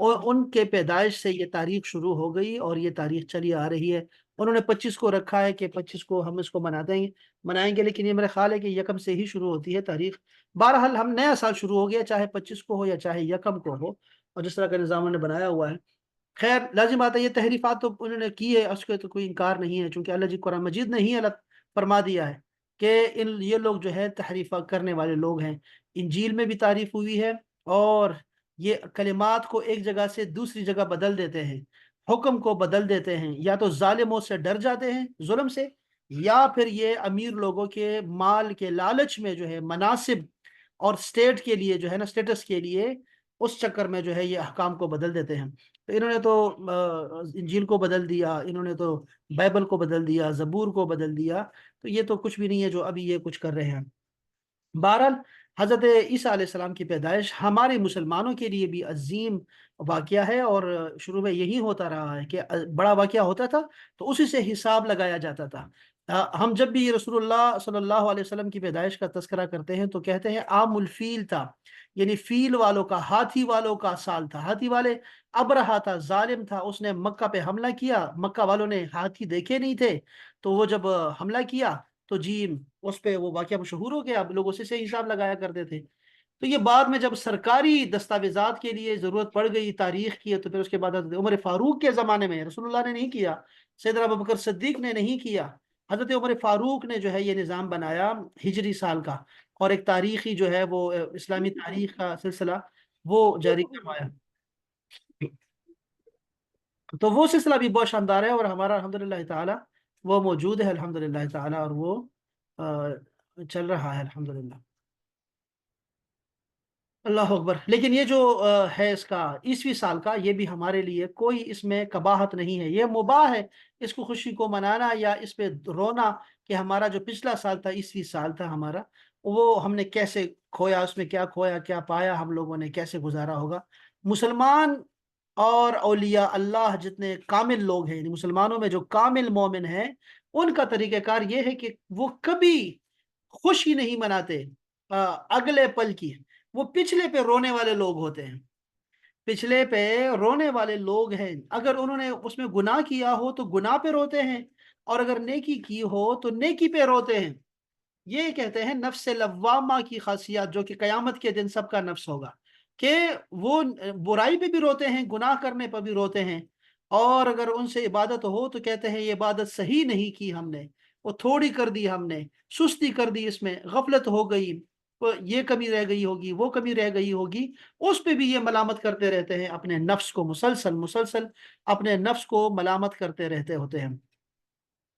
اور ان کے پیدائش سے یہ تاریخ شروع ہو گئی اور یہ تاریخ چلی آ رہی ہے۔ انہوں نے 25 کو رکھا ہے کہ 25 کو ہم اس کو منائیں گے، لیکن یہ میرا خیال ہے کہ یکم سے ہی شروع ہوتی ہے تاریخ۔ بہرحال ہم نیا سال شروع ہو گیا، چاہے 25 کو ہو یا چاہے یکم کو ہو، اور جس طرح کا نظام نے بنایا ہوا ہے۔ خیر لازم بات ہے، یہ تحریفات تو انہوں نے کی ہے، اس کے تو کوئی انکار نہیں ہے، چونکہ اللہ جی قرآن مجید نے ہی اللہ فرما دیا ہے کہ یہ لوگ جو ہے تحریف کرنے والے لوگ ہیں۔ انجیل میں بھی تعریف ہوئی ہے، اور یہ کلمات کو ایک جگہ سے دوسری جگہ بدل دیتے ہیں، حکم کو بدل دیتے ہیں، یا تو ظالموں سے ڈر جاتے ہیں ظلم سے، یا پھر یہ امیر لوگوں کے مال کے لالچ میں جو ہے مناصب اور اسٹیٹ کے لیے جو ہے نا، اسٹیٹس کے لیے اس چکر میں جو ہے یہ احکام کو بدل دیتے ہیں۔ تو انہوں نے تو انجیل کو بدل دیا، انہوں نے تو بائبل کو بدل دیا، زبور کو بدل دیا، تو یہ تو کچھ بھی نہیں ہے جو ابھی یہ کچھ کر رہے ہیں۔ بہرحال حضرت عیسیٰ علیہ السلام کی پیدائش ہمارے مسلمانوں کے لیے بھی عظیم واقعہ ہے، اور شروع میں یہی ہوتا رہا ہے کہ بڑا واقعہ ہوتا تھا تو اسی سے حساب لگایا جاتا تھا۔ ہم جب بھی رسول اللہ صلی اللہ علیہ وسلم کی پیدائش کا تذکرہ کرتے ہیں تو کہتے ہیں عام الفیل تھا، یعنی فیل والوں کا، ہاتھی والوں کا سال تھا۔ ہاتھی والے ابرہا تھا، ظالم تھا، اس نے مکہ پہ حملہ کیا، مکہ والوں نے ہاتھی دیکھے نہیں تھے، تو وہ جب حملہ کیا تو جی اس پہ وہ واقعہ مشہور ہو گیا، اب لوگ اسی سے حساب لگایا کرتے تھے۔ تو یہ بعد میں جب سرکاری دستاویزات کے لیے ضرورت پڑ گئی تاریخ کی، تو پھر اس کے بعد حضرت عمر فاروق کے زمانے میں، رسول اللہ نے نہیں کیا، سیدنا ابوبکر صدیق نے نہیں کیا، حضرت عمر فاروق نے جو ہے یہ نظام بنایا ہجری سال کا، اور ایک تاریخی جو ہے وہ اسلامی تاریخ کا سلسلہ وہ جاری کروایا۔ تو وہ سلسلہ بھی بہت شاندار ہے، اور ہمارا الحمدللہ تعالی وہ موجود ہے الحمدللہ تعالی، اور وہ چل رہا ہے الحمدللہ۔ اللہ اکبر۔ لیکن یہ جو ہے اس کا عیسوی سال کا، یہ بھی ہمارے لیے کوئی اس میں قباحت نہیں ہے، یہ مباح ہے اس کو خوشی کو منانا یا اس پہ رونا کہ ہمارا جو پچھلا سال تھا، عیسوی سال تھا ہمارا، وہ ہم نے کیسے کھویا، اس میں کیا کھویا کیا پایا، ہم لوگوں نے کیسے گزارا ہوگا۔ مسلمان اور اولیاء اللہ جتنے کامل لوگ ہیں، یعنی مسلمانوں میں جو کامل مومن ہیں، ان کا طریقہ کار یہ ہے کہ وہ کبھی خوشی نہیں مناتے اگلے پل کی، وہ پچھلے پہ رونے والے لوگ ہوتے ہیں، پچھلے پہ رونے والے لوگ ہیں۔ اگر انہوں نے اس میں گناہ کیا ہو تو گناہ پہ روتے ہیں، اور اگر نیکی کی ہو تو نیکی پہ روتے ہیں۔ یہ کہتے ہیں نفس لوامہ کی خاصیت، جو کہ قیامت کے دن سب کا نفس ہوگا، کہ وہ برائی پہ بھی روتے ہیں، گناہ کرنے پہ بھی روتے ہیں، اور اگر ان سے عبادت ہو تو کہتے ہیں یہ عبادت صحیح نہیں کی ہم نے، وہ تھوڑی کر دی ہم نے، سستی کر دی، اس میں غفلت ہو گئی، یہ کمی رہ گئی ہوگی، وہ کمی رہ گئی ہوگی، اس پہ بھی یہ ملامت کرتے رہتے ہیں، اپنے نفس کو مسلسل مسلسل اپنے نفس کو ملامت کرتے رہتے ہوتے ہیں۔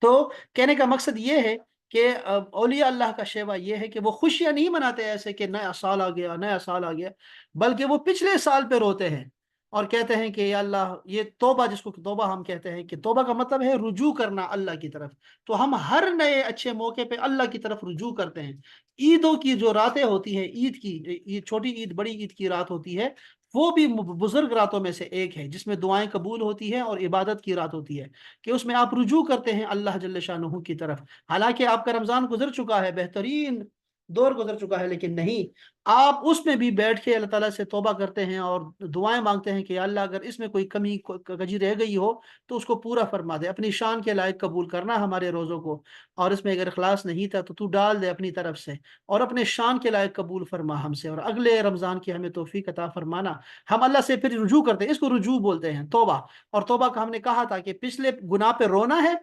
تو کہنے کا مقصد یہ ہے کہ اولیاء اللہ کا شیوا یہ ہے کہ وہ خوشیاں نہیں مناتے ایسے کہ نیا سال آ گیا، نیا سال آ گیا، بلکہ وہ پچھلے سال پہ روتے ہیں اور کہتے ہیں کہ یا اللہ، یہ توبہ، جس کو توبہ ہم کہتے ہیں، کہ توبہ کا مطلب ہے رجوع کرنا اللہ کی طرف۔ تو ہم ہر نئے اچھے موقع پہ اللہ کی طرف رجوع کرتے ہیں۔ عیدوں کی جو راتیں ہوتی ہیں، چھوٹی عید بڑی عید کی رات ہوتی ہے، وہ بھی بزرگ راتوں میں سے ایک ہے، جس میں دعائیں قبول ہوتی ہیں اور عبادت کی رات ہوتی ہے، کہ اس میں آپ رجوع کرتے ہیں اللہ جل شانہ کی طرف۔ حالانکہ آپ کا رمضان گزر چکا ہے، بہترین دور گزر چکا ہے، لیکن نہیں، آپ اس میں بھی بیٹھ کے اللہ تعالیٰ سے توبہ کرتے ہیں اور دعائیں مانگتے ہیں کہ یا اللہ اگر اس میں کوئی کمی کجی رہ گئی ہو تو اس کو پورا فرما دے، اپنی شان کے لائق قبول کرنا ہمارے روزوں کو، اور اس میں اگر اخلاص نہیں تھا تو تو ڈال دے اپنی طرف سے، اور اپنے شان کے لائق قبول فرما ہم سے، اور اگلے رمضان کی ہمیں توفیق عطا فرمانا۔ ہم اللہ سے پھر رجوع کرتے ہیں، اس کو رجوع بولتے ہیں، توبہ۔ اور توبہ کا ہم نے کہا تھا کہ پچھلے گناہ پہ رونا ہے،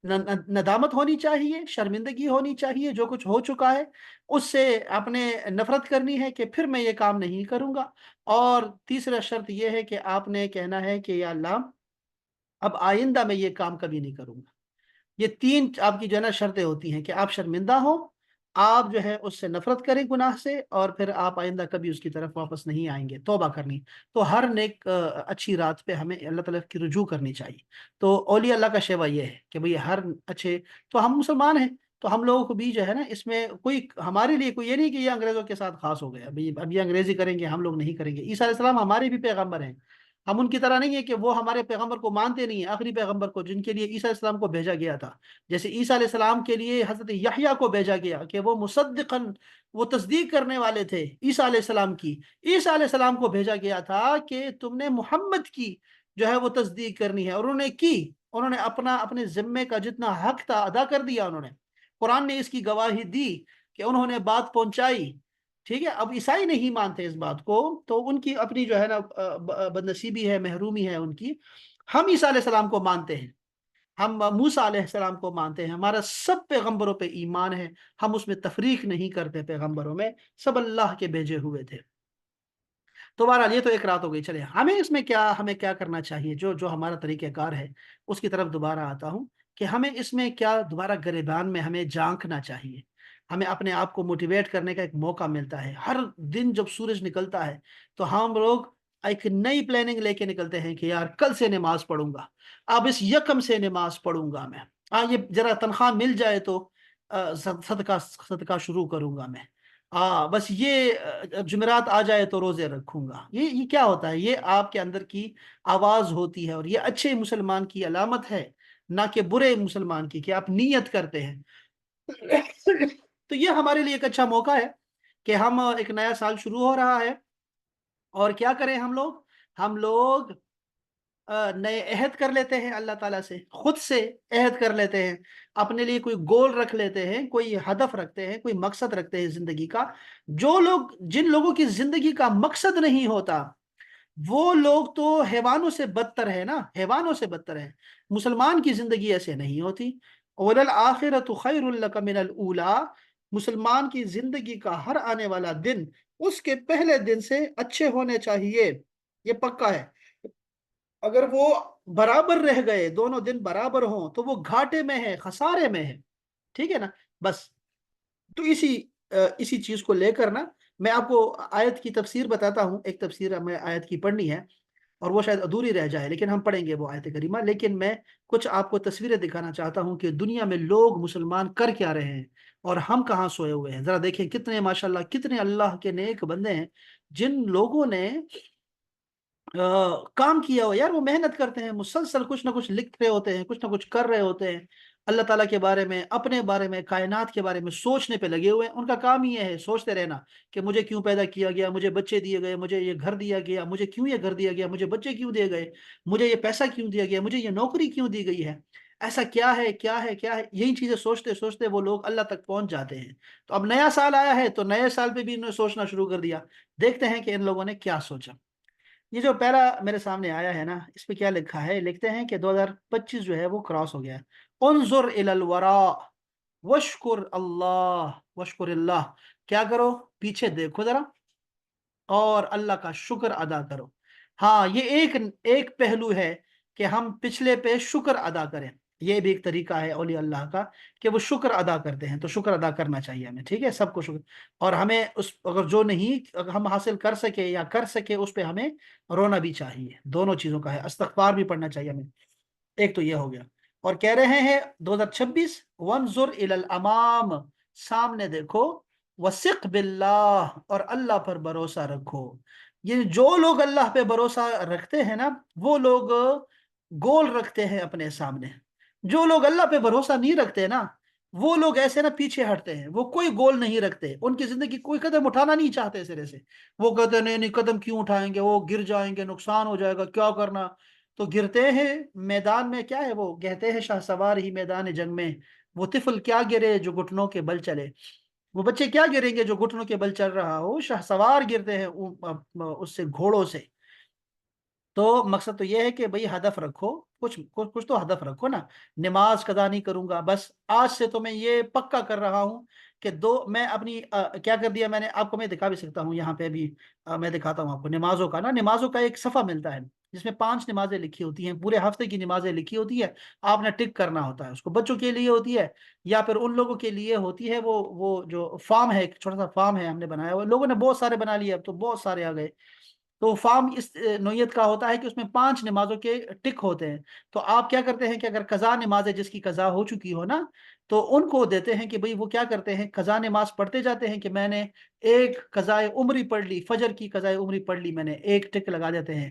ندامت ہونی چاہیے، شرمندگی ہونی چاہیے، جو کچھ ہو چکا ہے اس سے اپنے نفرت کرنی ہے کہ پھر میں یہ کام نہیں کروں گا۔ اور تیسرا شرط یہ ہے کہ آپ نے کہنا ہے کہ یا اللہ اب آئندہ میں یہ کام کبھی نہیں کروں گا۔ یہ تین آپ کی جو ہے نا شرطیں ہوتی ہیں، کہ آپ شرمندہ ہو، آپ جو ہے اس سے نفرت کریں گناہ سے، اور پھر آپ آئندہ کبھی اس کی طرف واپس نہیں آئیں گے، توبہ کرنی۔ تو ہر نیک اچھی رات پہ ہمیں اللہ تعالیٰ کی رجوع کرنی چاہیے۔ تو اولیاء اللہ کا شیوا یہ ہے کہ بھئی ہر اچھے، تو ہم مسلمان ہیں تو ہم لوگوں کو بھی جو ہے نا اس میں کوئی، ہمارے لیے کوئی یہ نہیں کہ یہ انگریزوں کے ساتھ خاص ہو گیا، اب یہ انگریزی کریں گے ہم لوگ نہیں کریں گے۔ عیسیٰ علیہ السلام ہمارے بھی پیغمبر ہیں، ہم ان کی طرح نہیں ہے کہ وہ ہمارے پیغمبر کو مانتے نہیں ہیں، آخری پیغمبر کو جن کے لیے عیسیٰ علیہ السلام کو بھیجا گیا تھا. جیسے عیسیٰ علیہ السلام کے لیے حضرت یحییٰ کو بھیجا گیا کہ وہ مصدقاً، وہ تصدیق کرنے والے تھے عیسیٰ علیہ السلام کی. عیسیٰ علیہ السلام کو بھیجا گیا تھا کہ تم نے محمد کی جو ہے وہ تصدیق کرنی ہے، اور انہوں نے کی. انہوں نے اپنے ذمے کا جتنا حق تھا ادا کر دیا انہوں نے. قرآن نے اس کی گواہی دی کہ انہوں نے بات پہنچائی. ٹھیک ہے. اب عیسائی نہیں مانتے اس بات کو، تو ان کی اپنی جو ہے نا بدنصیبی ہے، محرومی ہے ان کی. ہم عیسیٰ علیہ السلام کو مانتے ہیں، ہم موسیٰ علیہ السلام کو مانتے ہیں، ہمارا سب پیغمبروں پہ ایمان ہے. ہم اس میں تفریق نہیں کرتے، پیغمبروں میں سب اللہ کے بھیجے ہوئے تھے. تو بہرحال یہ تو ایک رات ہو گئی. چلے ہمیں اس میں کیا، ہمیں کیا کرنا چاہیے، جو جو ہمارا طریقہ کار ہے اس کی طرف دوبارہ آتا ہوں کہ ہمیں اس میں کیا دوبارہ گریبان میں ہمیں جھانکنا چاہیے. ہمیں اپنے آپ کو موٹیویٹ کرنے کا ایک موقع ملتا ہے. ہر دن جب سورج نکلتا ہے تو ہم لوگ ایک نئی پلاننگ لے کے نکلتے ہیں کہ یار کل سے نماز پڑھوں گا، اب اس یکم سے نماز پڑھوں گا میں، یہ ذرا تنخواہ مل جائے تو صدقہ صدقہ شروع کروں گا میں، بس یہ جمعرات آ جائے تو روزے رکھوں گا. یہ کیا ہوتا ہے؟ یہ آپ کے اندر کی آواز ہوتی ہے، اور یہ اچھے مسلمان کی علامت ہے، نہ کہ برے مسلمان کی، کہ آپ نیت کرتے ہیں. تو یہ ہمارے لیے ایک اچھا موقع ہے کہ ہم ایک نیا سال شروع ہو رہا ہے، اور کیا کریں ہم لوگ نئے عہد کر لیتے ہیں اللہ تعالیٰ سے، خود سے عہد کر لیتے ہیں، اپنے لیے کوئی گول رکھ لیتے ہیں، کوئی ہدف رکھتے ہیں، کوئی مقصد رکھتے ہیں زندگی کا. جن لوگوں کی زندگی کا مقصد نہیں ہوتا، وہ لوگ تو حیوانوں سے بدتر ہے نا، حیوانوں سے بدتر ہے. مسلمان کی زندگی ایسے نہیں ہوتی. وَلَلْآخِرَةُ خَيْرٌ لَكَ مِنَ الْأُولَىٰ. مسلمان کی زندگی کا ہر آنے والا دن اس کے پہلے دن سے اچھے ہونے چاہیے، یہ پکا ہے. اگر وہ برابر رہ گئے، دونوں دن برابر ہوں، تو وہ گھاٹے میں ہے، خسارے میں ہے. ٹھیک ہے نا. بس تو اسی چیز کو لے کر نا میں آپ کو آیت کی تفسیر بتاتا ہوں. ایک تفسیر ہمیں آیت کی پڑھنی ہے، اور وہ شاید ادھوری رہ جائے، لیکن ہم پڑھیں گے وہ آیت کریمہ. لیکن میں کچھ آپ کو تصویریں دکھانا چاہتا ہوں کہ دنیا میں لوگ مسلمان کر کیا رہے ہیں اور ہم کہاں سوئے ہوئے ہیں. ذرا دیکھیں کتنے ماشاءاللہ کتنے اللہ کے نیک بندے ہیں جن لوگوں نے کام کیا ہو. یار وہ محنت کرتے ہیں، مسلسل کچھ نہ کچھ لکھ رہے ہوتے ہیں، کچھ نہ کچھ کر رہے ہوتے ہیں، اللہ تعالیٰ کے بارے میں، اپنے بارے میں، کائنات کے بارے میں سوچنے پہ لگے ہوئے ہیں. ان کا کام یہ ہے سوچتے رہنا کہ مجھے کیوں پیدا کیا گیا، مجھے بچے دیے گئے، مجھے یہ گھر دیا گیا، مجھے کیوں یہ گھر دیا گیا، مجھے بچے کیوں دیے گئے، مجھے یہ پیسہ کیوں دیا گیا، مجھے یہ نوکری کیوں دی گئی ہے، ایسا کیا ہے کیا ہے کیا ہے. یہی چیزیں سوچتے سوچتے وہ لوگ اللہ تک پہنچ جاتے ہیں. تو اب نیا سال آیا ہے تو نئے سال پہ بھی انہوں نے سوچنا شروع کر دیا. دیکھتے ہیں کہ ان لوگوں نے کیا سوچا. یہ جو پہلا میرے سامنے آیا ہے نا، اس پہ کیا لکھا ہے؟ لکھتے ہیں کہ 2025 جو ہے وہ کراس ہو گیا ہے. انظر الی الوراء واشکر اللہ، واشکر اللہ. کیا کرو؟ پیچھے دیکھو ذرا اور اللہ کا شکر ادا کرو. ہاں یہ ایک پہلو ہے کہ ہم پچھلے پہ شکر ادا کریں. یہ بھی ایک طریقہ ہے اولیاء اللہ کا کہ وہ شکر ادا کرتے ہیں. تو شکر ادا کرنا چاہیے ہمیں. ٹھیک ہے، سب کو شکر. اور ہمیں اگر جو نہیں اگر ہم حاصل کر سکے یا کر سکے اس پہ ہمیں رونا بھی چاہیے. دونوں چیزوں کا ہے. استغفار بھی پڑھنا چاہیے ہمیں. ایک تو یہ ہو گیا. اور کہہ رہے ہیں 2026 وانظر الی الامام، سامنے دیکھو، وثق باللہ، اور اللہ پر بھروسہ رکھو. یہ جو لوگ اللہ پہ بھروسہ رکھتے ہیں نا، وہ لوگ گول رکھتے ہیں اپنے سامنے. جو لوگ اللہ پہ بھروسہ نہیں رکھتے نا، وہ لوگ ایسے نا پیچھے ہٹتے ہیں. وہ کوئی گول نہیں رکھتے، ان کی زندگی کوئی قدم اٹھانا نہیں چاہتے سرے سے. وہ کہتے ہیں نہیں نہیں، قدم کیوں اٹھائیں گے، وہ گر جائیں گے، نقصان ہو جائے گا، کیا کرنا. تو گرتے ہیں میدان میں. کیا ہے وہ کہتے ہیں شاہ سوار ہی میدان جنگ میں، وہ طفل کیا گرے جو گھٹنوں کے بل چلے. وہ بچے کیا گریں گے جو گھٹنوں کے بل چل رہا ہو. شاہ سوار گرتے ہیں اس سے، گھوڑوں سے. تو مقصد تو یہ ہے کہ بھئی ہدف رکھو، کچھ تو ہدف رکھو نا. نماز قضا نہیں کروں گا، بس آج سے تو میں یہ پکا کر رہا ہوں کہ میں اپنی کیا کر دیا میں نے. آپ کو میں دکھا بھی سکتا ہوں یہاں پہ بھی. میں دکھاتا ہوں آپ کو نمازوں کا نا. نمازوں کا ایک صفحہ ملتا ہے جس میں 5 نمازیں لکھی ہوتی ہیں، پورے ہفتے کی نمازیں لکھی ہوتی ہے. آپ نے ٹک کرنا ہوتا ہے اس کو. بچوں کے لیے ہوتی ہے یا پھر ان لوگوں کے لیے ہوتی ہے. وہ جو فارم ہے، ایک چھوٹا سا فارم ہے ہم نے بنایا ہوا. لوگوں نے بہت سارے بنا لیے، اب تو بہت سارے آ گئے. تو فارم اس نوعیت کا ہوتا ہے کہ اس میں 5 نمازوں کے ٹک ہوتے ہیں. تو آپ کیا کرتے ہیں کہ اگر قضا نماز ہے، جس کی قضا ہو چکی ہو نا، تو ان کو دیتے ہیں کہ بھئی وہ کیا کرتے ہیں، قضا نماز پڑھتے جاتے ہیں کہ میں نے ایک قضائے عمری پڑھ لی، فجر کی قضائے عمری پڑھ لی میں نے، ایک ٹک لگا دیتے ہیں.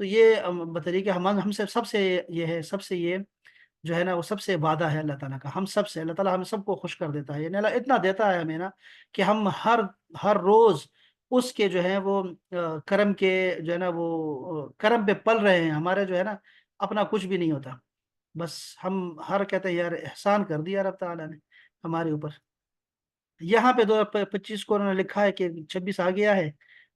تو یہ بطریقہ ہم سے سب سے یہ ہے، سب سے یہ جو ہے نا وہ سب سے وعدہ ہے اللہ تعالیٰ کا، ہم سب سے، اللہ تعالیٰ ہم سب کو خوش کر دیتا ہے، یعنی اللہ اتنا دیتا ہے ہمیں نا کہ ہم ہر روز اس کے جو ہے وہ کرم کے جو ہے نا وہ کرم پہ پل رہے ہیں، ہمارے جو ہے نا اپنا کچھ بھی نہیں ہوتا، بس ہم ہر کہتے ہیں یار احسان کر دیا رب تعالیٰ نے ہمارے اوپر۔ یہاں پہ 2025 کو انہوں نے لکھا ہے کہ 26 آ گیا ہے،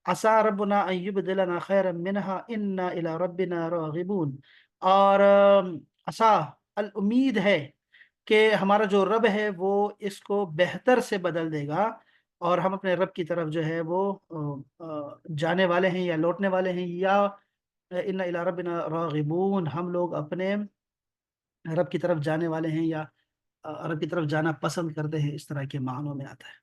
عسى ربنا ان يبدلنا خيرا منها انا الى ربنا راغبون، اور عسى الامید ہے کہ ہمارا جو رب ہے وہ اس کو بہتر سے بدل دے گا، اور ہم اپنے رب کی طرف جو ہے وہ جانے والے ہیں یا لوٹنے والے ہیں، یا ان الى ربنا راغبون، ہم لوگ اپنے رب کی طرف جانے والے ہیں یا رب کی طرف جانا پسند کرتے ہیں، اس طرح کے معنوں میں آتا ہے۔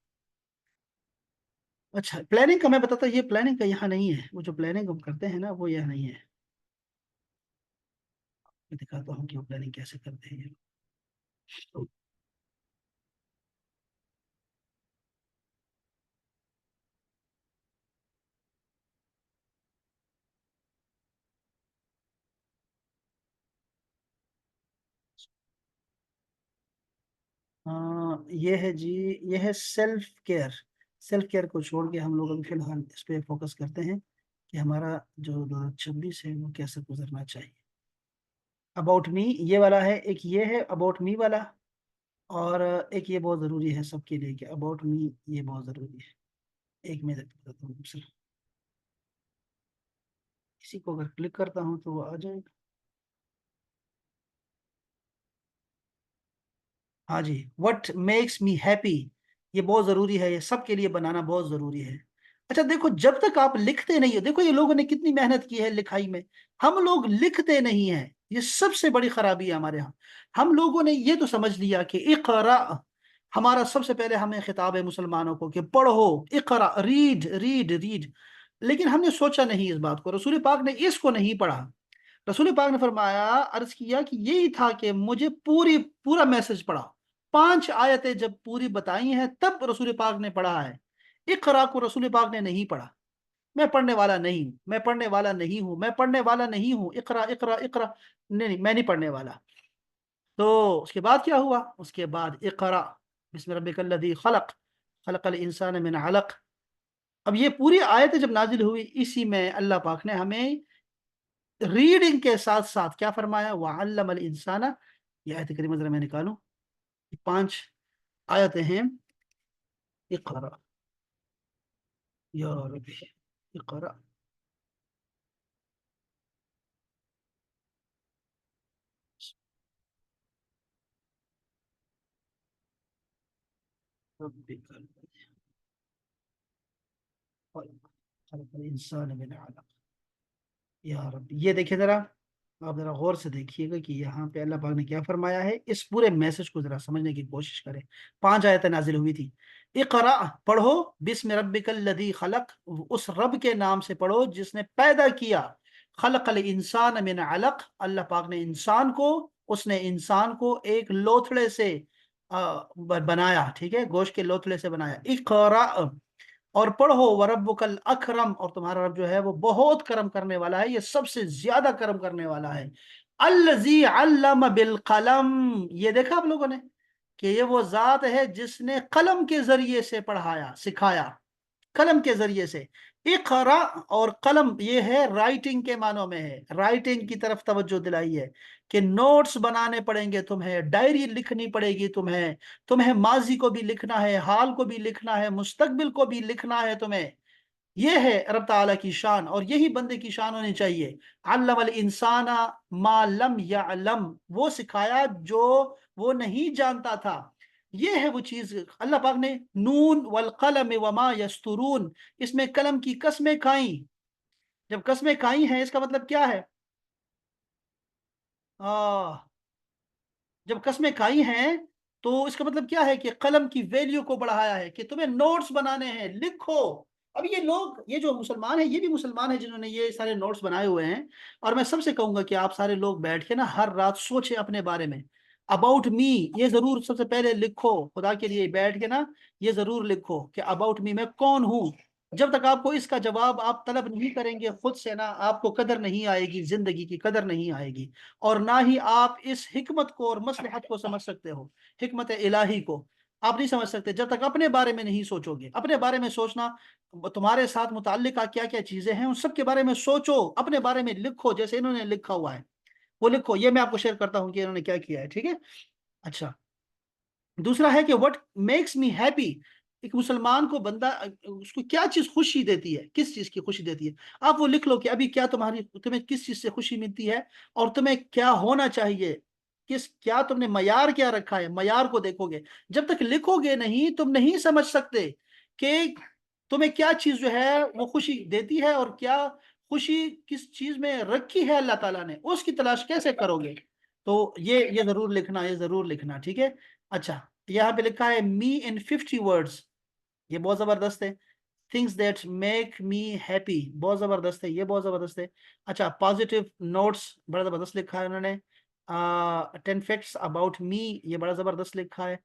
اچھا پلاننگ کا میں بتاتا ہوں، یہ پلاننگ کا یہاں نہیں ہے، وہ جو پلاننگ ہم کرتے ہیں نا وہ یہاں نہیں ہے، میں دکھاتا ہوں کہ وہ پلاننگ کیسے کرتے ہیں یہ لوگ۔ یہ ہے جی، یہ ہے سیلف کیئر، سیلف کیئر کو چھوڑ کے ہم لوگ ابھی فی الحال اس پہ فوکس کرتے ہیں کہ ہمارا جو 2026 ہے وہ کیسے گزرنا چاہیے۔ اباؤٹ می یہ والا ہے، ایک یہ ہے اباؤٹ می والا، اور ایک یہ بہت ضروری ہے سب کے لیے کہ اباؤٹ می یہ بہت ضروری ہے۔ ایک میں بتاتا ہوں دوسرا، اسی کو اگر کلک کرتا ہوں تو وہ آ جائے گا۔ ہاں جی، وٹ میکس می ہیپی، یہ بہت ضروری ہے، یہ سب کے لیے بنانا بہت ضروری ہے۔ اچھا دیکھو، جب تک آپ لکھتے نہیں ہو، دیکھو یہ لوگوں نے کتنی محنت کی ہے لکھائی میں، ہم لوگ لکھتے نہیں ہیں، یہ سب سے بڑی خرابی ہے ہمارے ہاں۔ ہم لوگوں نے یہ تو سمجھ لیا کہ اقرا، ہمارا سب سے پہلے ہمیں خطاب ہے مسلمانوں کو کہ پڑھو، اقرا، ریڈ ریڈ ریڈ، لیکن ہم نے سوچا نہیں اس بات کو، رسول پاک نے اس کو نہیں پڑھا۔ رسول پاک نے فرمایا، عرض کیا کہ یہی تھا کہ مجھے پورا میسج پڑھا، 5 آیتیں جب پوری بتائی ہیں تب رسول پاک نے پڑھا ہے۔ اقرا کو رسول پاک نے نہیں پڑھا، میں پڑھنے والا نہیں ہوں، میں پڑھنے والا نہیں ہوں، میں پڑھنے والا نہیں ہوں، اقرا اقرا اقرا، نہیں نہیں میں نہیں پڑھنے والا۔ تو اس کے بعد کیا ہوا؟ اس کے بعد اقرا بسم ربک الذی خلق، خلق الانسان من علق۔ اب یہ پوری آیتیں جب نازل ہوئی، اسی میں اللہ پاک نے ہمیں ریڈنگ کے ساتھ ساتھ کیا فرمایا؟ وَعَلَّمَ الْإِنسَانَ، یہ آیت کریمہ ذرا میں نکالوں، 5 آیتیں ہیں۔ اقرا یا ربی، اقرا، ربک خلق الانسان من علق، یا رب، یہ دیکھیں ذرا، آپ ذرا غور سے دیکھیے گا کہ یہاں پہ اللہ پاک نے کیا فرمایا ہے، اس پورے میسج کو ذرا سمجھنے کی کوشش کریں۔ 5 آیتیں نازل ہوئی تھی، اقرا پڑھو، بسم ربک الذی خلق، اس رب کے نام سے پڑھو جس نے پیدا کیا، خلق الانسان من علق، اللہ پاک نے انسان کو، اس نے انسان کو ایک لوتھڑے سے بنایا، ٹھیک ہے، گوشت کے لوتھڑے سے بنایا۔ اقرا، اور پڑھو، وربک الاکرم، اور تمہارا رب جو ہے وہ بہت کرم کرنے والا ہے، یہ سب سے زیادہ کرم کرنے والا ہے۔ الذی علم بالقلم، یہ دیکھا آپ لوگوں نے کہ یہ وہ ذات ہے جس نے قلم کے ذریعے سے پڑھایا، سکھایا، قلم کے ذریعے سے۔ اقرا اور قلم یہ ہے رائٹنگ کے معنوں میں ہے، رائٹنگ کی طرف توجہ دلائی ہے کہ نوٹس بنانے پڑیں گے تمہیں، ڈائری لکھنی پڑے گی تمہیں، تمہیں ماضی کو بھی لکھنا ہے، حال کو بھی لکھنا ہے، مستقبل کو بھی لکھنا ہے تمہیں۔ یہ ہے رب تعالیٰ کی شان، اور یہی بندے کی شان ہونی چاہیے۔ علم الانسان ما لم یعلم، وہ سکھایا جو وہ نہیں جانتا تھا۔ یہ ہے وہ چیز، اللہ پاک نے نون والقلم وما یسترون، اس میں قلم کی قسمیں کھائیں۔ جب قسمیں کھائی ہیں اس کا مطلب کیا ہے؟ جب قسمیں کھائی ہیں تو اس کا مطلب کیا ہے کہ قلم کی ویلیو کو بڑھایا ہے کہ تمہیں نوٹس بنانے ہیں، لکھو۔ اب یہ لوگ، یہ جو مسلمان ہیں، یہ بھی مسلمان ہیں جنہوں نے یہ سارے نوٹس بنائے ہوئے ہیں، اور میں سب سے کہوں گا کہ آپ سارے لوگ بیٹھ کے نا ہر رات سوچیں اپنے بارے میں، اباؤٹ می یہ ضرور سب سے پہلے لکھو، خدا کے لیے بیٹھ کے نا یہ ضرور لکھو کہ اباؤٹ می میں کون ہوں، جب تک آپ کو اس کا جواب آپ طلب نہیں کریں گے خود سے نا، آپ کو قدر نہیں آئے گی، زندگی کی قدر نہیں آئے گی، اور نہ ہی آپ اس حکمت کو اور مصلحت کو سمجھ سکتے ہو، حکمت الہی کو آپ نہیں سمجھ سکتے جب تک اپنے بارے میں نہیں سوچو گے۔ اپنے بارے میں سوچنا، تمہارے ساتھ متعلقہ کیا کیا چیزیں ہیں ان سب کے بارے میں سوچو، اپنے بارے میں لکھو جیسے انہوں نے لکھا ہوا ہے وہ لکھو۔ یہ میں آپ کو شیئر کرتا ہوں کہ انہوں نے کیا کیا ہے، ٹھیک ہے؟ اچھا، دوسرا ہے کہ وٹ میکس می ہیپی۔ ایک مسلمان کو بندہ اس کو کیا چیز خوشی دیتی ہے، کس چیز کی خوشی دیتی ہے، آپ وہ لکھ لو کہ ابھی کیا تمہیں کس چیز سے خوشی ملتی ہے، اور تمہیں کیا ہونا چاہیے، کیا تم نے معیار کیا رکھا ہے، معیار کو دیکھو گے۔ جب تک لکھو گے نہیں تم نہیں سمجھ سکتے کہ تمہیں کیا چیز جو ہے وہ خوشی دیتی ہے، اور کیا خوشی کس چیز میں رکھی ہے اللہ تعالیٰ نے، اس کی تلاش کیسے کرو گے؟ تو یہ ضرور لکھنا، یہ ضرور لکھنا، ٹھیک ہے؟ اچھا، یہاں پہ لکھا ہے می ان 50 words، یہ بہت زبردست ہے۔ Things that make me happy, بہت زبردست ہے، یہ بہت زبردست ہے۔ اچھا، پازیٹیو نوٹس، بڑا زبردست لکھا ہے انہوں نے۔ 10 facts about me، یہ بڑا زبردست لکھا ہے۔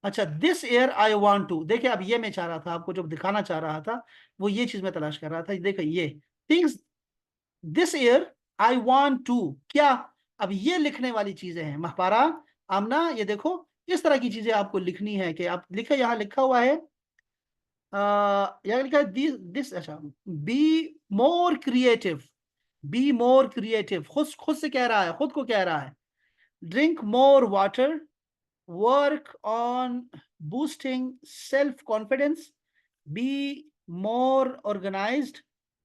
اچھا، this year I want to, دیکھیں اب یہ میں چاہ رہا تھا آپ کو جو دکھانا چاہ رہا تھا وہ یہ چیز میں تلاش کر رہا تھا، دیکھیں یہ things this year I want to, کیا اب یہ لکھنے والی چیزیں ہیں مہپارا آمنا، یہ دیکھو اس طرح کی چیزیں آپ کو لکھنی ہے کہ آپ لکھے، یہاں لکھا ہوا ہے یہاں لکھا ہے دس، اچھا، be more creative, be more creative, خود سے کہہ رہا ہے، خود کو کہہ رہا ہے۔ Drink more water, work on boosting self confidence, be more organised,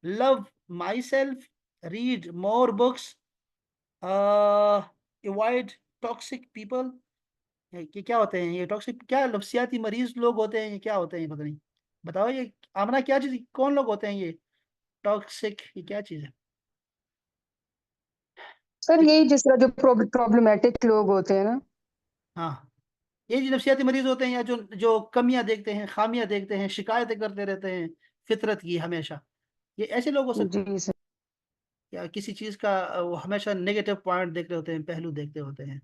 love myself, read more books, avoid toxic people. یہ کیا ہوتے ہیں، یہ ٹاکسک کیا نفسیاتی مریض لوگ ہوتے ہیں، یہ کیا ہوتے ہیں پتہ نہیں، بتاؤ یہ آمنا کیا چیز، کون لوگ ہوتے ہیں یہ ٹاکسک، یہ کیا چیز ہے؟ سر یہی جس طرح جو پرابلمٹک لوگ ہوتے ہیں نا، ہاں، یہ جو نفسیاتی مریض ہوتے ہیں، یا جو کمیاں دیکھتے ہیں، خامیاں دیکھتے ہیں، شکایتیں کرتے رہتے ہیں فطرت کی ہمیشہ، یہ ایسے لوگ ہو سکتے ہیں، جی سر۔ یا کسی چیز کا وہ ہمیشہ نیگیٹو پوائنٹ دیکھ رہے ہوتے ہیں، پہلو دیکھتے ہوتے ہیں،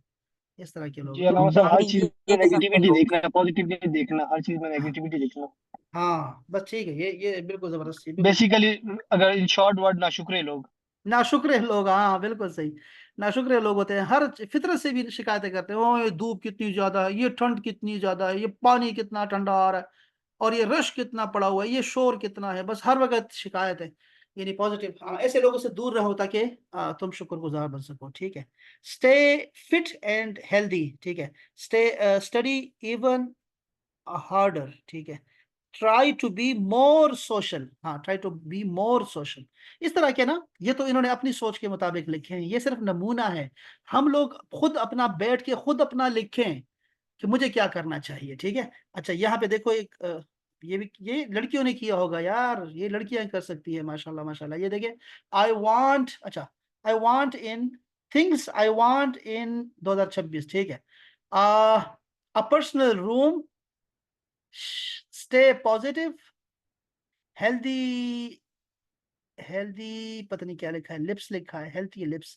اس طرح کے لوگ جی ہیں۔ علامہ صاحب، ہر چیز یہ میں نیگیٹیوٹی دیکھنا، پازیٹیو نہیں دیکھنا، ہر چیز میں نیگیٹیوٹی دیکھنا۔ ہاں بس ٹھیک ہے، یہ بالکل زبردست ہے، بالکل بیسیکلی اگر ان شارٹ ورڈ ناشکرے لوگ، ناشکرے لوگ، ہاں بالکل صحیح، ناشکرے لوگ ہوتے ہیں، ہر فطرت سے بھی شکایتیں کرتے ہیں، یہ دھوپ کتنی زیادہ ہے، یہ ٹھنڈ کتنی زیادہ ہے، یہ پانی کتنا ٹھنڈا آ رہا ہے، اور یہ رش کتنا پڑا ہوا ہے، یہ شور کتنا ہے، بس ہر وقت شکایت ہے، یعنی پازیٹیو۔ ہاں، ایسے لوگوں سے دور رہو تاکہ تم شکر گزار بن سکو، ٹھیک ہے؟ اسٹے فٹ اینڈ ہیلدی، ٹھیک ہے؟ اسٹڈی ایون ہارڈر، ٹھیک ہے؟ Try to be more social, ہاں try to be more social, اس طرح کے نا، یہ تو انہوں نے اپنی سوچ کے مطابق لکھے ہیں، یہ صرف نمونہ ہے، ہم لوگ خود اپنا بیٹھ کے خود اپنا لکھیں کہ مجھے کیا کرنا چاہیے، ٹھیک ہے؟ اچھا، یہاں پہ دیکھو ایک یہ بھی، یہ لڑکیوں نے کیا ہوگا یار، یہ لڑکیاں کر سکتی ہے، ماشاءاللہ ماشاءاللہ، یہ دیکھیں، آئی وانٹ، اچھا، I want in things I want in 2026، ٹھیک ہے؟ Personal room, stay positive, healthy, healthy پتہ نہیں کیا لکھا ہے، لپس لکھا ہے، ہیلتھی لپس،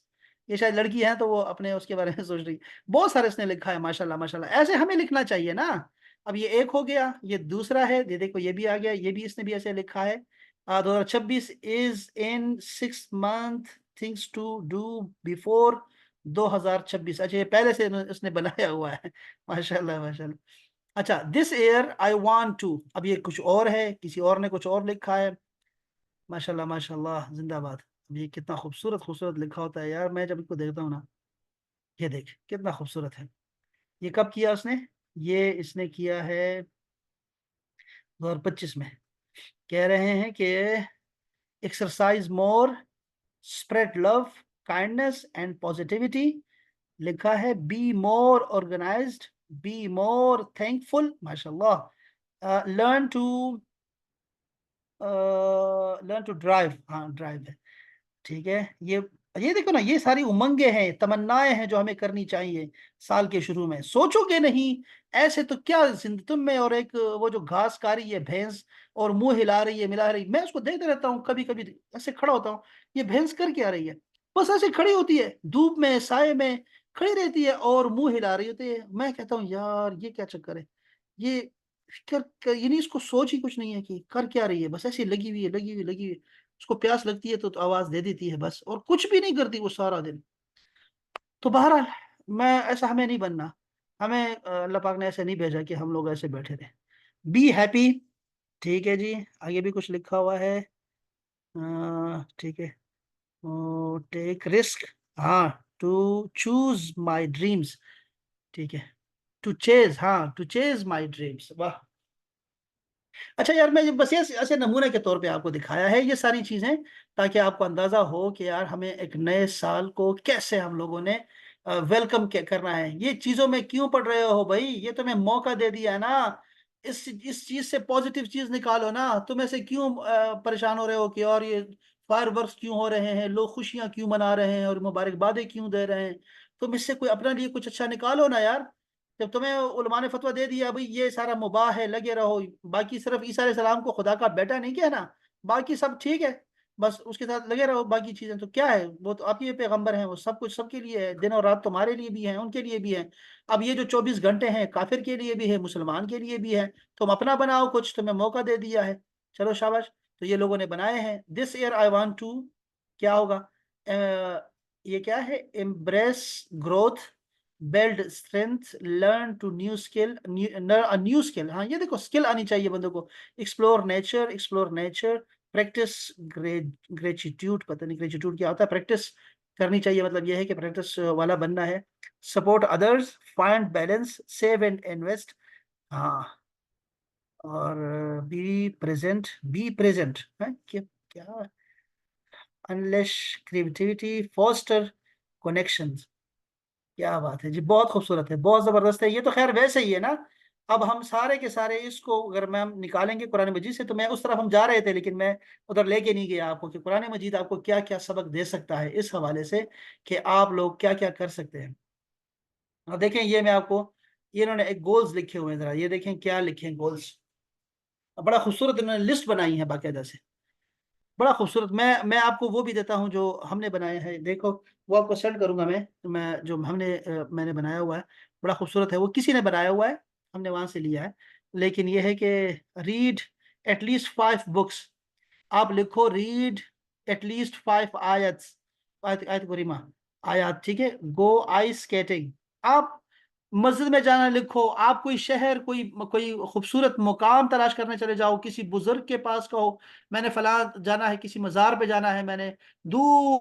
یہ شاید لڑکی ہے تو وہ اپنے اس کے بارے میں سوچ رہی ہے، بہت سارے اس نے لکھا ہے، ماشاءاللہ ماشاءاللہ، ایسے ہمیں لکھنا چاہیے نا۔ اب یہ ایک ہو گیا، یہ دوسرا ہے، یہ دیکھو یہ بھی آ گیا، یہ بھی اس نے بھی ایسے لکھا ہے۔ 2026 از ان 6 month things to do before 2026، اچھا یہ پہلے سے اس نے بنایا ہوا ہے، ماشاءاللہ ماشاءاللہ۔ اچھا، this year I want to, اب یہ کچھ اور ہے، کسی اور نے کچھ اور لکھا ہے، ماشاءاللہ ماشاءاللہ، زندہ باد۔ اب یہ کتنا خوبصورت خوبصورت لکھا ہوتا ہے یار، میں جب اس کو دیکھتا ہوں نا، یہ دیکھ کتنا خوبصورت ہے۔ یہ کب کیا اس نے؟ یہ اس نے کیا ہے 2025 میں۔ کہہ رہے ہیں کہ exercise more, spread love, kindness and positivity, لکھا ہے be more organised, be more thankful, ماشاءاللہ، لرن ٹو ڈرائیو، ہاں ڈرائیو ہے، ٹھیک ہے؟ یہ دیکھو نا، یہ ساری امنگیں ہیں، تمنائیں ہیں جو ہمیں کرنی چاہیے سال کے شروع میں، سوچو گے نہیں ایسے تو کیا تم میں، اور ایک وہ جو گھاس کاری ہے بھینس، اور منہ ہلا رہی ہے ملا رہی، میں اس کو دیکھتے رہتا ہوں، کبھی کبھی ایسے کھڑا ہوتا ہوں، یہ بھینس کر کے آ رہی ہے، بس ایسے کھڑی ہوتی ہے دھوپ میں سائے میں، کھڑی رہتی ہے اور منہ ہلا رہی ہوتی ہے، میں کہتا ہوں یار یہ کیا چکر ہے، یہ یعنی اس کو سوچ ہی کچھ نہیں ہے کہ کر کیا رہی ہے، بس ایسی لگی ہوئی ہے، لگی ہوئی لگی ہوئی، اس کو پیاس لگتی ہے تو آواز دے دیتی ہے بس، اور کچھ بھی نہیں کرتی وہ سارا دن۔ تو بہرحال میں ایسا ہمیں نہیں بننا، ہمیں اللہ پاک نے ایسے نہیں بھیجا کہ ہم لوگ ایسے بیٹھے رہیں۔ بی ہیپی، ٹھیک ہے جی، آگے بھی کچھ لکھا ہوا ہے، ٹھیک ہے، ٹیک رسک، ہاں، ٹو چوز مائی ڈریمز، ٹھیک ہے، ٹو چیز، ہاں، ٹو چیز مائی ڈریمز، واہ۔ اچھا یار، میں بس ایسے نمونے کے طور پہ آپ کو دکھایا ہے یہ ساری چیزیں، تاکہ آپ کو اندازہ ہو کہ یار ہمیں ایک نئے سال کو کیسے ہم لوگوں نے ویلکم کرنا ہے۔ یہ چیزوں میں کیوں پڑ رہے ہو بھائی؟ یہ تمہیں موقع دے دیا ہے نا، اس چیز سے پازیٹیو چیز نکالو نا۔ تم ایسے کیوں پریشان ہو رہے ہو کہ اور یہ فائر ورکس کیوں ہو رہے ہیں، لوگ خوشیاں کیوں منا رہے ہیں اور مبارکبادیں کیوں دے رہے ہیں؟ تم اس سے کوئی اپنے لیے کچھ اچھا نکالو نا یار۔ جب تمہیں علماء نے فتویٰ دے دیا بھائی یہ سارا مباح ہے، لگے رہو، باقی صرف عیسیٰ علیہ السلام کو خدا کا بیٹا نہیں کہنا، باقی سب ٹھیک ہے، بس اس کے ساتھ لگے رہو، باقی چیزیں تو کیا ہے، وہ تو آپ کے پیغمبر ہیں، وہ سب کچھ سب کے لیے ہے، دن اور رات تمہارے لیے بھی ہیں، ان کے لیے بھی ہے۔ اب یہ جو 24 گھنٹے ہیں کافر کے لیے بھی ہے، مسلمان کے لیے بھی ہے، تم اپنا بناؤ کچھ، تمہیں موقع دے دیا ہے، چلو شاباش۔ تو یہ لوگوں نے بنائے ہیں، this year I want to, کیا ہوگا، یہ کیا ہے، embrace growth, build strength, learn to new skill, new skill, ہاں یہ دیکھو اسکل آنی چاہیے بندوں کو، explore nature, explore nature, practice gratitude, پتہ نہیں گریچیٹیوڈ کیا ہوتا ہے، پریکٹس کرنی چاہیے، مطلب یہ ہے کہ پریکٹس والا بننا ہے، support others, find balance, save and invest, ہاں، اور بی پریزنٹ، کیا انلیش کریٹیوٹی، فوسٹر کنیکشنز، کیا بات ہے جی، بہت خوبصورت ہے، بہت زبردست ہے۔ یہ تو خیر ویسے ہی ہے نا، اب ہم سارے کے سارے اس کو اگر میں ہم نکالیں گے قرآن مجید سے، تو میں اس طرف ہم جا رہے تھے لیکن میں ادھر لے کے نہیں گیا آپ کو، کہ قرآن مجید آپ کو کیا کیا سبق دے سکتا ہے اس حوالے سے کہ آپ لوگ کیا کیا کر سکتے ہیں۔ اور دیکھیں یہ میں آپ کو، یہ انہوں نے ایک گولز لکھے ہوئے ہیں، ذرا یہ دیکھیں کیا لکھے ہیں گولز، بڑا خوبصورت انہوں نے لسٹ بنائی ہے باقاعدہ سے، بڑا خوبصورت۔ میں آپ کو وہ بھی دیتا ہوں جو ہم نے بنایا ہے، دیکھو وہ آپ کو سینڈ کروں گا میں جو میں نے بنایا ہوا ہے، بڑا خوبصورت ہے، وہ کسی نے بنایا ہوا ہے، ہم نے وہاں سے لیا ہے، لیکن یہ ہے کہ ریڈ ایٹ لیسٹ 5 بکس، آپ لکھو ریڈ ایٹ لیسٹ 5 آیتس، آیت کریمہ، آیات، ٹھیک ہے، گو آئس اسکیٹنگ، آپ مسجد میں جانا لکھو، آپ کوئی شہر، کوئی خوبصورت مقام تلاش کرنے چلے جاؤ، کسی بزرگ کے پاس کہو میں نے فلاں جانا ہے، کسی مزار پہ جانا ہے، میں نے دور